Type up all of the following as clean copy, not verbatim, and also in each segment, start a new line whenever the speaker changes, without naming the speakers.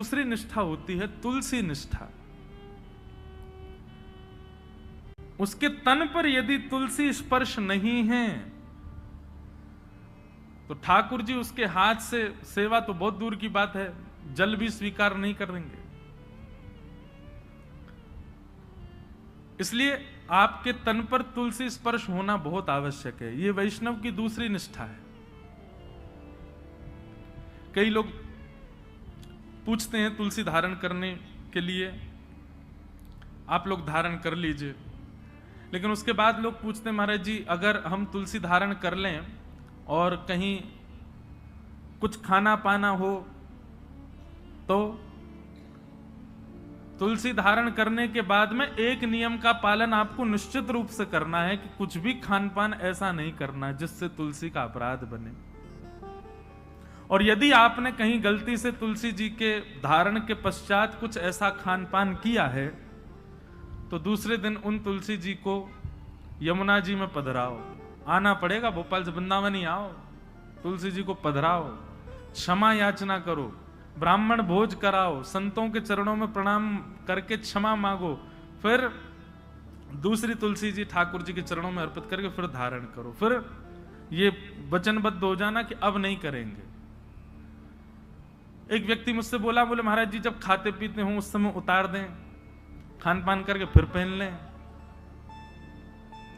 दूसरी निष्ठा होती है तुलसी निष्ठा। उसके तन पर यदि तुलसी स्पर्श नहीं है तो ठाकुर जी उसके हाथ से सेवा तो बहुत दूर की बात है, जल भी स्वीकार नहीं करेंगे। इसलिए आपके तन पर तुलसी स्पर्श होना बहुत आवश्यक है। यह वैष्णव की दूसरी निष्ठा है। कई लोग पूछते हैं तुलसी धारण करने के लिए, आप लोग धारण कर लीजिए, लेकिन उसके बाद लोग पूछते हैं महाराज जी अगर हम तुलसी धारण कर लें और कहीं कुछ खाना पाना हो तो? तुलसी धारण करने के बाद में एक नियम का पालन आपको निश्चित रूप से करना है कि कुछ भी खान पान ऐसा नहीं करना जिससे तुलसी का अपराध बने। और यदि आपने कहीं गलती से तुलसी जी के धारण के पश्चात कुछ ऐसा खान पान किया है तो दूसरे दिन उन तुलसी जी को यमुना जी में पधराओ, आना पड़ेगा, भोपाल से वृंदावन ही आओ, तुलसी जी को पधराओ, क्षमा याचना करो, ब्राह्मण भोज कराओ, संतों के चरणों में प्रणाम करके क्षमा मांगो, फिर दूसरी तुलसी जी ठाकुर जी के चरणों में अर्पित करके फिर धारण करो। फिर ये वचनबद्ध हो जाना कि अब नहीं करेंगे। एक व्यक्ति मुझसे बोला, बोले महाराज जी जब खाते पीते हो उस समय उतार दें, खान पान करके फिर पहन लें।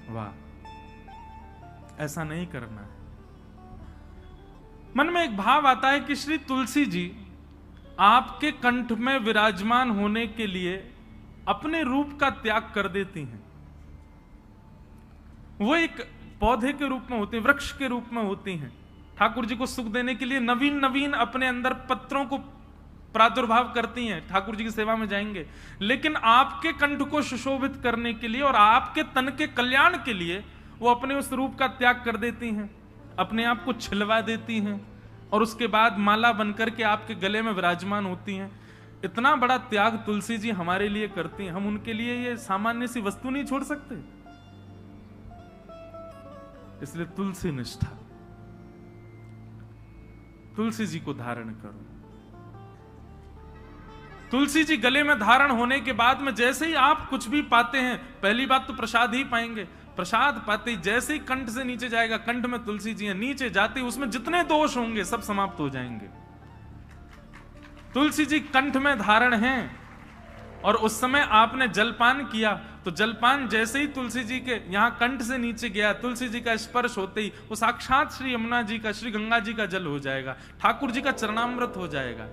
वाह, ऐसा नहीं करना है। मन में एक भाव आता है कि श्री तुलसी जी आपके कंठ में विराजमान होने के लिए अपने रूप का त्याग कर देती हैं। वो एक पौधे के रूप में होती हैं, वृक्ष के रूप में होती हैं, ठाकुर जी को सुख देने के लिए नवीन नवीन अपने अंदर पत्रों को प्रादुर्भाव करती हैं, ठाकुर जी की सेवा में जाएंगे। लेकिन आपके कंठ को सुशोभित करने के लिए और आपके तन के कल्याण के लिए वो अपने उस रूप का त्याग कर देती हैं, अपने आप को छिलवा देती हैं और उसके बाद माला बनकर के आपके गले में विराजमान होती हैं। इतना बड़ा त्याग तुलसी जी हमारे लिए करती हैं, हम उनके लिए ये सामान्य सी वस्तु नहीं छोड़ सकते। इसलिए तुलसी निष्ठा, तुलसी जी को धारण करो। तुलसी जी गले में धारण होने के बाद में जैसे ही आप कुछ भी पाते हैं, पहली बात तो प्रसाद ही पाएंगे। प्रसाद पाते ही जैसे ही कंठ से नीचे जाएगा, कंठ में तुलसी जी है, नीचे जाते ही उसमें जितने दोष होंगे सब समाप्त हो जाएंगे। तुलसी जी कंठ में धारण हैं और उस समय आपने जलपान किया तो जलपान जैसे ही तुलसी जी के यहां कंठ से नीचे गया, तुलसी जी का स्पर्श होते ही वो साक्षात श्री यमुना जी का, श्री गंगा जी का जल हो जाएगा, ठाकुर जी का चरणामृत हो जाएगा।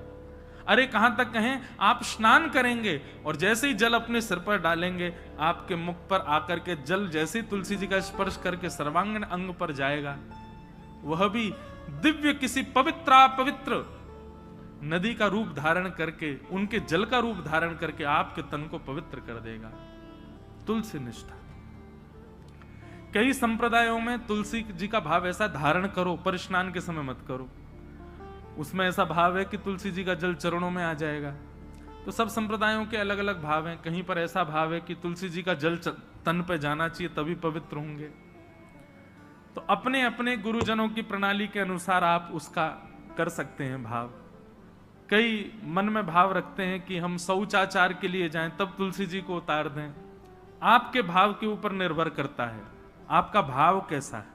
अरे कहां तक कहें, आप स्नान करेंगे और जैसे ही जल अपने सिर पर डालेंगे, आपके मुख पर आकर के जल जैसे ही तुलसी जी का स्पर्श करके सर्वांगीण अंग पर जाएगा, वह भी दिव्य किसी पवित्र नदी का रूप धारण करके, उनके जल का रूप धारण करके आपके तन को पवित्र कर देगा। तुलसी निष्ठा। कई संप्रदायों में तुलसी जी का भाव ऐसा, धारण करो पर स्नान के समय मत करो। उसमें ऐसा भाव है कि तुलसी जी का जल चरणों में आ जाएगा। तो सब संप्रदायों के अलग अलग भाव हैं। कहीं पर ऐसा भाव है कि तुलसी जी का जल तन पे जाना चाहिए तभी पवित्र होंगे। तो अपने अपने गुरुजनों की प्रणाली के अनुसार आप उसका कर सकते हैं भाव। कई मन में भाव रखते हैं कि हम शौचाचार के लिए जाएं तब तुलसी जी को उतार दें। आपके भाव के ऊपर निर्भर करता है, आपका भाव कैसा है,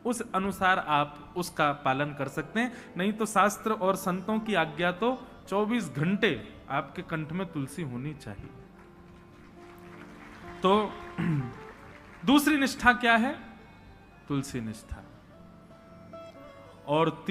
उस अनुसार आप उसका पालन कर सकते हैं। नहीं तो शास्त्र और संतों की आज्ञा तो 24 घंटे आपके कंठ में तुलसी होनी चाहिए। तो दूसरी निष्ठा क्या है? तुलसी निष्ठा। और